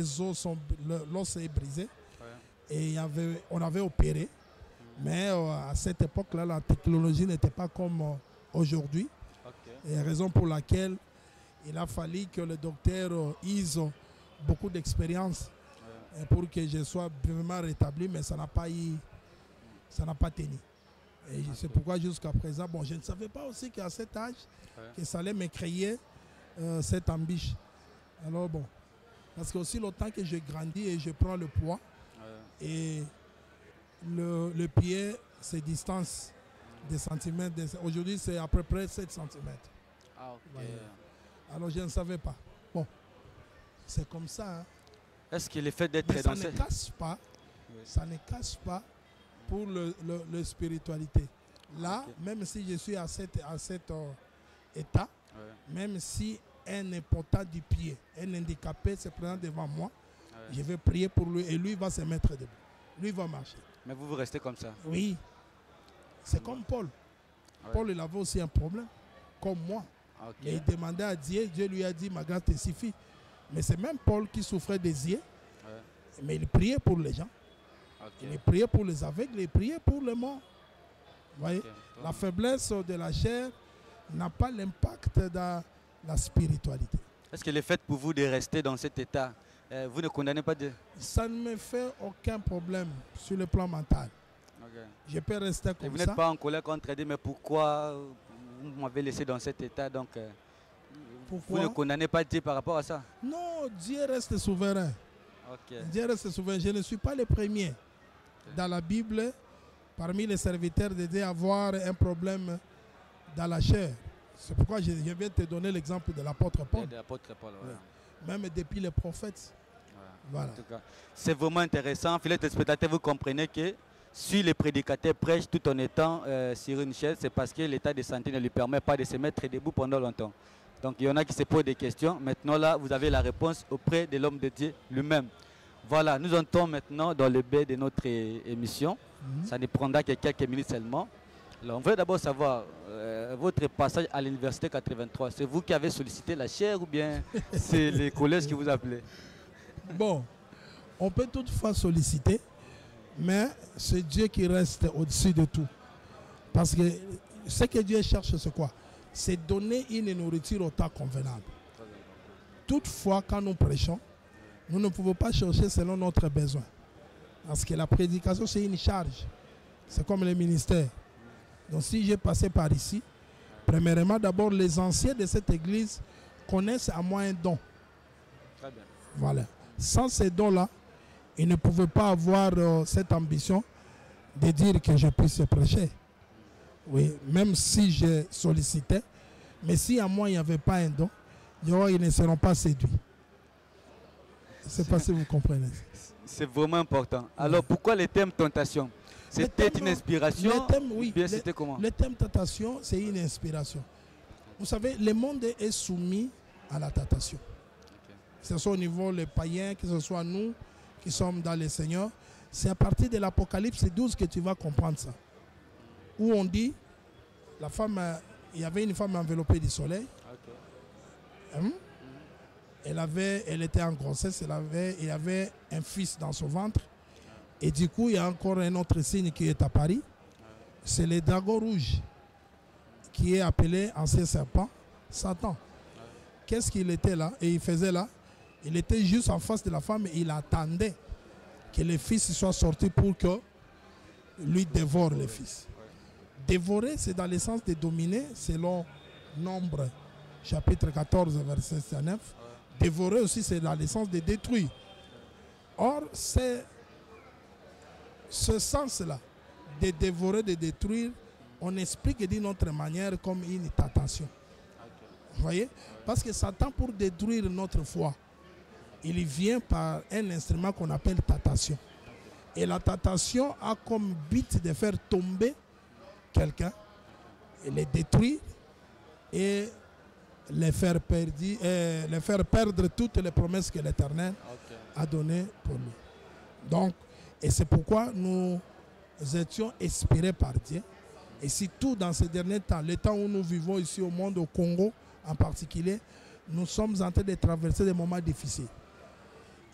les os sont, l'os est brisé. Ouais. Et on avait opéré. Mais à cette époque-là, la technologie n'était pas comme aujourd'hui. Ok. Et raison pour laquelle il a fallu que le docteur use beaucoup d'expérience pour que je sois vraiment rétabli, mais ça n'a pas tenu. Et c'est pourquoi jusqu'à présent, bon, je ne savais pas aussi qu'à cet âge, que ça allait me créer cette ambition. Alors bon, parce que aussi le temps que je grandis et je prends le poids, et le pied se distance des centimètres. Aujourd'hui, c'est à peu près 7 centimètres. Ah, ok. Ouais. Alors je ne savais pas. Bon, c'est comme ça. Hein. Est-ce que le fait d'être Mais dans ça ne casse pas. Oui. Ça ne casse pas pour le spiritualité. Là, même si je suis à cet état, même si un impotent du pied, un handicapé se présente devant moi, je vais prier pour lui et lui va se mettre debout. Lui va marcher. Mais vous restez comme ça? Oui. C'est comme Paul. Paul, il avait aussi un problème, comme moi. Et il demandait à Dieu, Dieu lui a dit, ma grâce te suffit. Mais c'est même Paul qui souffrait des yeux. Mais il priait pour les gens. Il priait pour les aveugles, il priait pour les morts. Vous voyez, la faiblesse de la chair n'a pas l'impact dans la spiritualité. Est-ce que le fait pour vous de rester dans cet état, vous ne condamnez pas de... Ça ne me fait aucun problème sur le plan mental. Je peux rester comme ça. Vous n'êtes pas en colère contre Dieu, mais pourquoi vous m'avez laissé dans cet état? Donc, vous ne condamnez pas Dieu par rapport à ça? Non, Dieu reste souverain. Dieu reste souverain. Je ne suis pas le premier dans la Bible, parmi les serviteurs de Dieu, à avoir un problème dans la chair. C'est pourquoi je viens de te donner l'exemple de l'apôtre Paul. De l'apôtre Paul, Même depuis les prophètes. Voilà. C'est vraiment intéressant. Fidèles téléspectateurs, vous comprenez que si le prédicateur prêche tout en étant sur une chaise, c'est parce que l'état de santé ne lui permet pas de se mettre debout pendant longtemps. Donc il y en a qui se posent des questions. Maintenant là, vous avez la réponse auprès de l'homme de Dieu lui-même. Voilà, nous entrons maintenant dans le bain de notre émission. Ça ne prendra que quelques minutes seulement. Alors, on veut d'abord savoir, votre passage à l'université 83, c'est vous qui avez sollicité la chaire ou bien c'est les collèges qui vous appelaient? Bon, on peut toutefois solliciter, mais c'est Dieu qui reste au-dessus de tout. Parce que ce que Dieu cherche, c'est quoi? C'est donner une nourriture au temps convenable. Toutefois, quand nous prêchons, nous ne pouvons pas chercher selon notre besoin. Parce que la prédication, c'est une charge. C'est comme le ministère. Donc si j'ai passé par ici, premièrement, d'abord, les anciens de cette église connaissent à moi un don. Très bien. Voilà. Sans ces dons-là, ils ne pouvaient pas avoir cette ambition de dire que je puisse prêcher. Oui, même si je sollicitais, mais si à moi il n'y avait pas un don, ils ne seront pas séduits. Je ne sais pas si vous comprenez. C'est vraiment important. Alors pourquoi le thème tentation? C'était une inspiration? Le thème, oui. Bien, c'était comment? Le thème tentation, c'est une inspiration. Vous savez, le monde est soumis à la tentation. Que ce soit au niveau des païens, que ce soit nous qui sommes dans le Seigneur. C'est à partir de l'Apocalypse 12 que tu vas comprendre ça. Où on dit, la femme, il y avait une femme enveloppée du soleil. Elle était en grossesse, il y avait un fils dans son ventre. Et du coup, il y a encore un autre signe qui est apparu. C'est le dragon rouge, qui est appelé ancien serpent, Satan. Qu'est-ce qu'il était là? Et il faisait là? Il était juste en face de la femme et il attendait que le fils soit sorti pour que lui dévore le fils. Dévorer, c'est dans le sens de dominer, selon Nombre, chapitre 14, verset 9. Dévorer aussi, c'est dans le sens de détruire. Or, c'est ce sens-là, de dévorer, de détruire, on explique d'une autre manière comme une tentation. Vous voyez? Parce que Satan, pour détruire notre foi, il vient par un instrument qu'on appelle tentation. Et la tentation a comme but de faire tomber quelqu'un, et le détruire et les faire perdre toutes les promesses que l'Éternel a données pour nous. Donc, et c'est pourquoi nous étions inspirés par Dieu. Et surtout dans ces derniers temps, le temps où nous vivons ici au monde, au Congo en particulier, nous sommes en train de traverser des moments difficiles.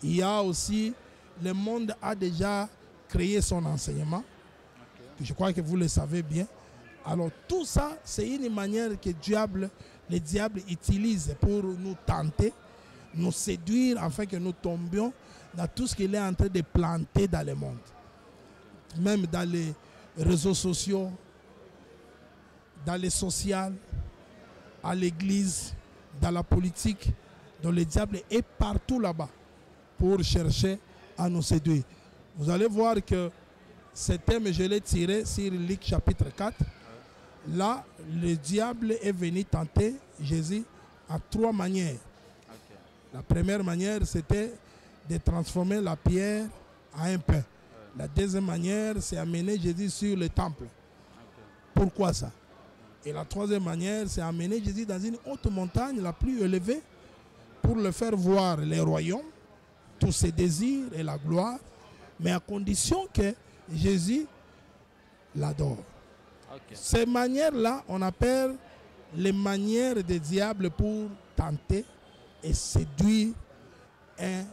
Il y a aussi, le monde a déjà créé son enseignement. Je crois que vous le savez bien. Alors tout ça, c'est une manière que le diable utilise pour nous tenter, nous séduire afin que nous tombions dans tout ce qu'il est en train de planter dans le monde. Même dans les réseaux sociaux, dans les sociales, à l'église, dans la politique. Donc le diable est partout là-bas pour chercher à nous séduire. Vous allez voir que ce thème, je l'ai tiré sur Luc chapitre 4. Là, le diable est venu tenter Jésus en 3 manières. La première manière, c'était de transformer la pierre en un pain. La deuxième manière, c'est amener Jésus sur le temple. Pourquoi ça? Et la troisième manière, c'est amener Jésus dans une haute montagne, la plus élevée, pour le faire voir les royaumes, tous ses désirs et la gloire, mais à condition que Jésus l'adore. Ces manières-là, on appelle les manières des diables pour tenter et séduire un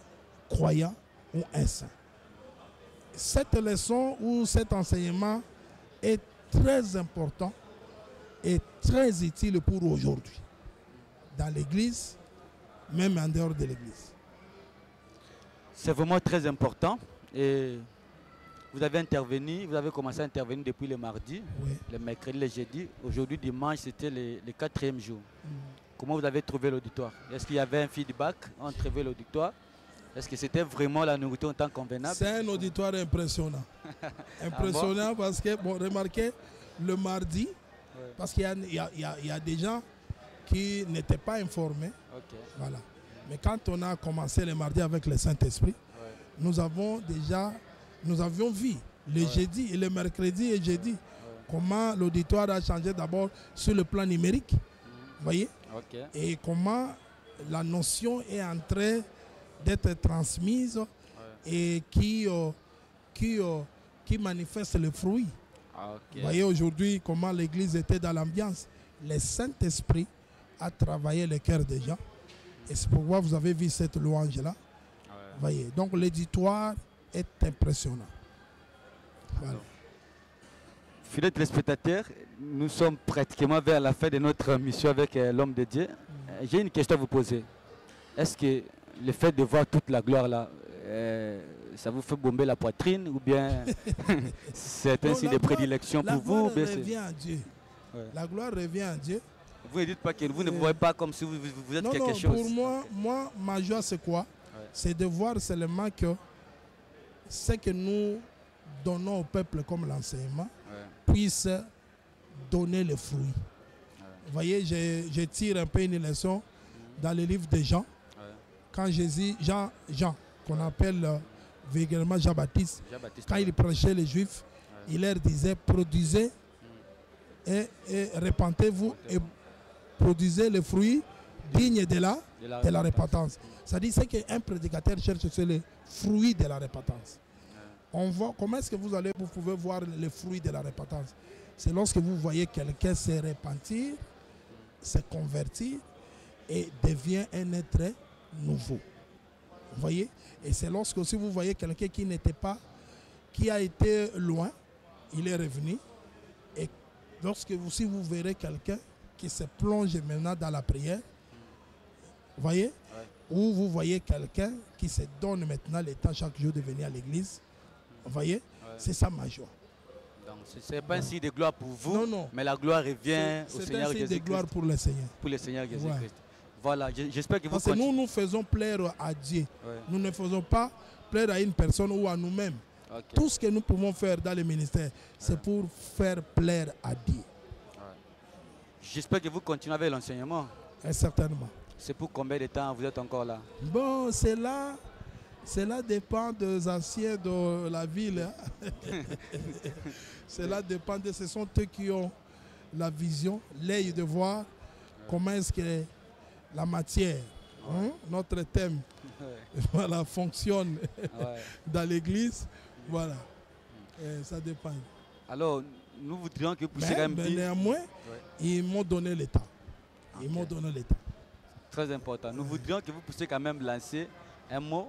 croyant ou un saint. Cette leçon ou cet enseignement est très important et très utile pour aujourd'hui, dans l'église, même en dehors de l'église. C'est vraiment très important. Et vous avez commencé à intervenir depuis le mardi, Oui. le mercredi, le jeudi. Aujourd'hui, dimanche, c'était le 4e jour. Comment vous avez trouvé l'auditoire? Est-ce qu'il y avait un feedback entre vous et l'auditoire? Est-ce que c'était vraiment la nourriture en tant convenable? C'est un auditoire impressionnant. Impressionnant. Ah bon? Parce que, bon, remarquez, le mardi, parce qu'il y a des gens qui n'étaient pas informés. Voilà. Mais quand on a commencé le mardi avec le Saint-Esprit, nous avions vu le jeudi et le mercredi et jeudi comment l'auditoire a changé d'abord sur le plan numérique. Voyez? Et comment la notion est en train d'être transmise et qui manifeste le fruit. Vous voyez aujourd'hui comment l'église était dans l'ambiance. Le Saint-Esprit a travaillé le cœur des gens. Et c'est pourquoi vous avez vu cette louange-là. Voyez. Donc l'auditoire est impressionnant. Voilà. Fidèles téléspectateurs, nous sommes pratiquement vers la fin de notre mission avec l'homme de Dieu. J'ai une question à vous poser. Est-ce que le fait de voir toute la gloire là, ça vous fait bomber la poitrine ou bien c'est un signe de prédilection pour vous? La gloire revient à Dieu. La gloire revient à Dieu. Vous ne dites pas que vous ne voyez pas comme si vous êtes quelque chose. Pour moi, ma joie c'est quoi? C'est de voir seulement que ce que nous donnons au peuple comme l'enseignement puisse donner le fruit. Vous voyez, je tire un peu une leçon dans le livre de Jean. Quand Jésus, Jean qu'on appelle vulgairement Jean-Baptiste, quand il prêchait les Juifs, il leur disait produisez et répentez-vous et produisez le fruit digne de la repentance. C'est-à-dire qu'un prédicateur cherche, c'est le fruit de la repentance. On voit comment est-ce que vous pouvez voir le fruit de la repentance. C'est lorsque vous voyez quelqu'un se repentir, se convertir et devient un être nouveau. Vous voyez? Et c'est lorsque aussi vous voyez quelqu'un qui a été loin, il est revenu. Et lorsque vous verrez quelqu'un qui se plonge maintenant dans la prière, vous voyez? Ou vous voyez quelqu'un qui se donne maintenant le temps chaque jour de venir à l'église. Vous voyez? C'est ça ma joie. Donc ce n'est pas un signe de gloire pour vous, non. mais la gloire revient au Seigneur Jésus-Christ. C'est un signe de gloire pour le Seigneur. Pour le Seigneur Jésus-Christ. Voilà, j'espère que vous Parce que nous faisons plaire à Dieu. Nous ne faisons pas plaire à une personne ou à nous-mêmes. Tout ce que nous pouvons faire dans le ministère, c'est pour faire plaire à Dieu. J'espère que vous continuez avec l'enseignement. Certainement. C'est pour combien de temps vous êtes encore là? Bon, cela dépend des anciens de la ville. Cela dépend ce sont eux qui ont la vision, l'œil de voir comment est-ce que la matière, notre thème, voilà, fonctionne dans l'église. Voilà. Ça dépend. Alors, nous voudrions que vous puissiez quand même dire... Néanmoins, ils m'ont donné le temps. Très important. Nous voudrions que vous puissiez quand même lancer un mot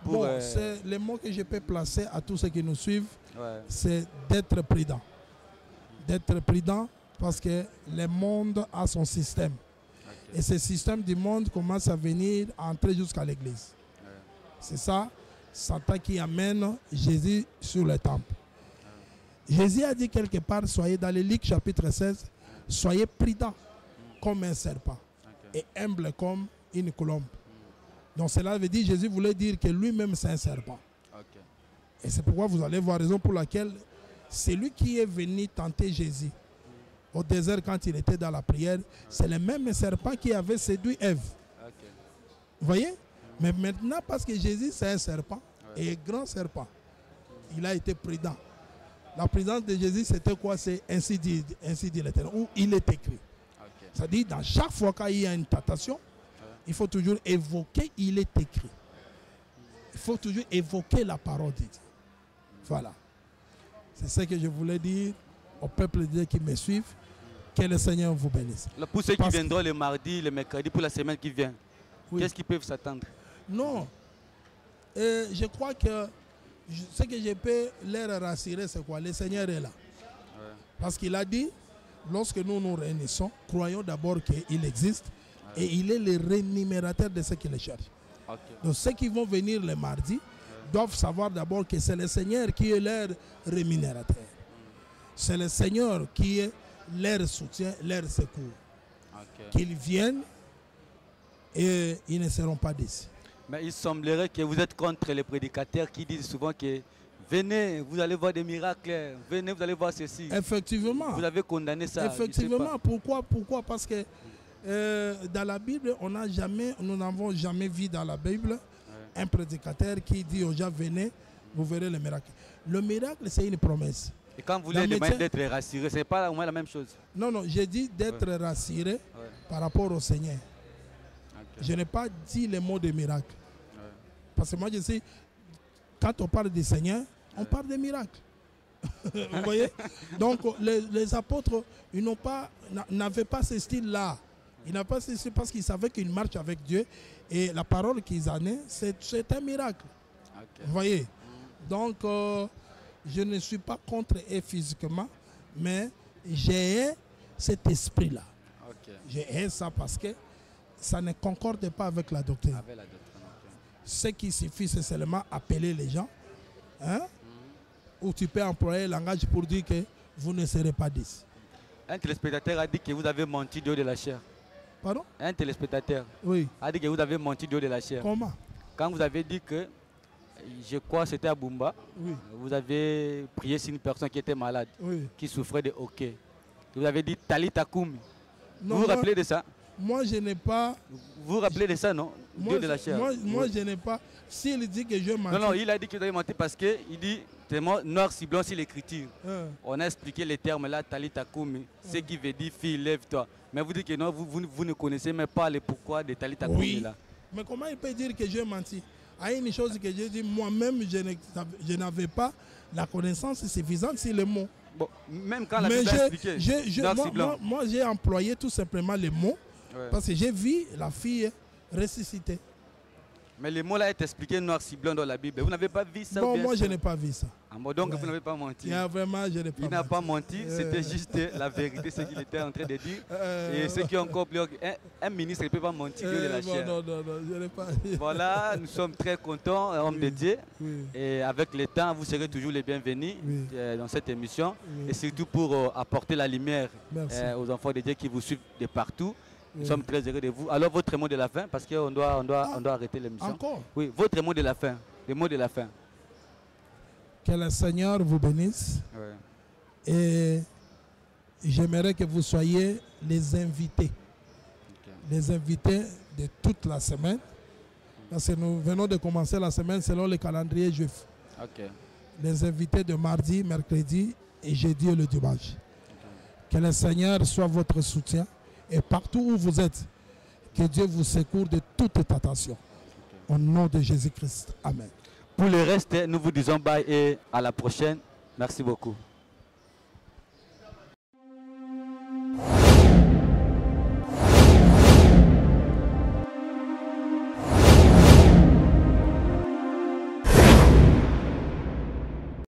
pour, Bon, c'est le mot que je peux placer à tous ceux qui nous suivent, ouais. c'est d'être prudent. D'être prudent parce que le monde a son système. Okay. Et ce système du monde commence à venir, à entrer jusqu'à l'église. Ouais. C'est ça, Satan qui amène Jésus sur le temple. Jésus a dit quelque part, soyez dans le Luc chapitre 16, soyez prudents comme un serpent et humble comme une colombe. Donc cela veut dire, Jésus voulait dire que lui-même c'est un serpent. Okay. Et c'est pourquoi vous allez voir raison pour laquelle c'est lui qui est venu tenter Jésus au désert quand il était dans la prière. C'est le même serpent qui avait séduit Ève. Okay. Vous voyez? Mais maintenant, parce que Jésus c'est un serpent, et un grand serpent, il a été prudent. La présence de Jésus, c'était quoi? C'est ainsi dit l'Éternel, où il est écrit. Okay. C'est-à-dire, dans chaque fois qu'il y a une tentation, il faut toujours évoquer, il est écrit. Il faut toujours évoquer la parole de Dieu. Voilà. C'est ce que je voulais dire au peuple de Dieu qui me suivent. Que le Seigneur vous bénisse. Pour ceux qui viendront le mardi, le mercredi, pour la semaine qui vient, oui. Qu'est-ce qu'ils peuvent s'attendre? Non. Je crois que ce que je peux leur rassurer, c'est quoi? Le Seigneur est là. Ouais. Parce qu'il a dit, lorsque nous nous réunissons, croyons d'abord qu'il existe et il est le rémunérateur de ceux qui le cherchent. Okay. Donc ceux qui vont venir le mardi doivent savoir d'abord que c'est le Seigneur qui est leur rémunérateur. C'est le Seigneur qui est leur soutien, leur secours. Okay. Qu'ils viennent et ils ne seront pas déçus. Mais il semblerait que vous êtes contre les prédicateurs qui disent souvent que venez, vous allez voir des miracles, venez, vous allez voir ceci. Effectivement. Vous avez condamné ça. Effectivement. Pourquoi? Parce que dans la Bible, nous n'avons jamais vu dans la Bible un prédicateur qui dit aux gens venez, vous verrez le miracle. Le miracle, c'est une promesse. Et quand vous voulez demander d'être rassuré, ce n'est pas au moins la même chose. Non, j'ai dit d'être rassuré par rapport au Seigneur. Okay. Je n'ai pas dit le mot de miracle. Parce que moi, je sais, quand on parle du Seigneur, on parle des miracles. Vous voyez? Donc, les apôtres, ils n'avaient pas ce style-là. Ils n'avaient pas ce style parce qu'ils savaient qu'ils marchent avec Dieu. Et la parole qu'ils amenaient, c'est un miracle. Okay. Vous voyez? Donc, je ne suis pas contre eux physiquement, mais j'ai cet esprit-là. Okay. J'ai ça parce que ça ne concorde pas avec la doctrine. Avec la doctrine. Ce qui suffit, c'est seulement appeler les gens. Hein? Ou tu peux employer le langage pour dire que vous ne serez pas 10. Un téléspectateur a dit que vous avez menti du haut de la chair. Pardon? Un téléspectateur a dit que vous avez menti du haut de la chair. Comment? Quand vous avez dit que, je crois que c'était à Bumba, vous avez prié sur une personne qui était malade, qui souffrait de hockey. Vous avez dit Talita Koum. Vous vous rappelez de ça? Moi, je n'ai pas... Vous vous rappelez de ça, non? Moi, de la chair. Moi je n'ai pas... S'il dit que je menti... Non, il a dit que vous avez menti parce qu'il dit, noir sur blanc sur l'écriture. On a expliqué les termes là, Talita Koum, ce qui veut dire fille, lève-toi. Mais vous dites que non, vous ne connaissez même pas le pourquoi de Talita Koum là. Mais comment il peut dire que j'ai menti? Il y a une chose que j'ai dit, moi-même, je n'avais pas la connaissance suffisante sur le mot. Bon, même quand la Bible a expliqué, moi, j'ai employé tout simplement les mots. Parce que j'ai vu la fille ressusciter. Mais le mot là est expliqué noir sur blanc dans la Bible. Vous n'avez pas vu ça? Bon, moi je n'ai pas vu ça. Ah, bon, donc vous n'avez pas menti. Vraiment, je n'ai pas Il n'a pas menti, c'était juste la vérité, ce qu'il était en train de dire. Et ceux qui ont encore plus... Un ministre ne peut pas mentir de la chair. Non, je n'ai pas... Voilà, nous sommes très contents, hommes de Dieu. Et avec le temps, vous serez toujours les bienvenus dans cette émission. Et surtout pour apporter la lumière aux enfants de Dieu qui vous suivent de partout. Nous sommes très heureux de vous. Alors, votre mot de la fin, parce qu'on doit arrêter l'émission. Encore? Oui, votre mot de la fin. Le mot de la fin. Que le Seigneur vous bénisse. Et j'aimerais que vous soyez les invités. Les invités de toute la semaine. Parce que nous venons de commencer la semaine selon le calendrier juif. Les invités de mardi, mercredi et jeudi et le dimanche. Que le Seigneur soit votre soutien. Et partout où vous êtes, que Dieu vous secoue de toute tentation. Au nom de Jésus-Christ. Amen. Pour le reste, nous vous disons bye et à la prochaine. Merci beaucoup.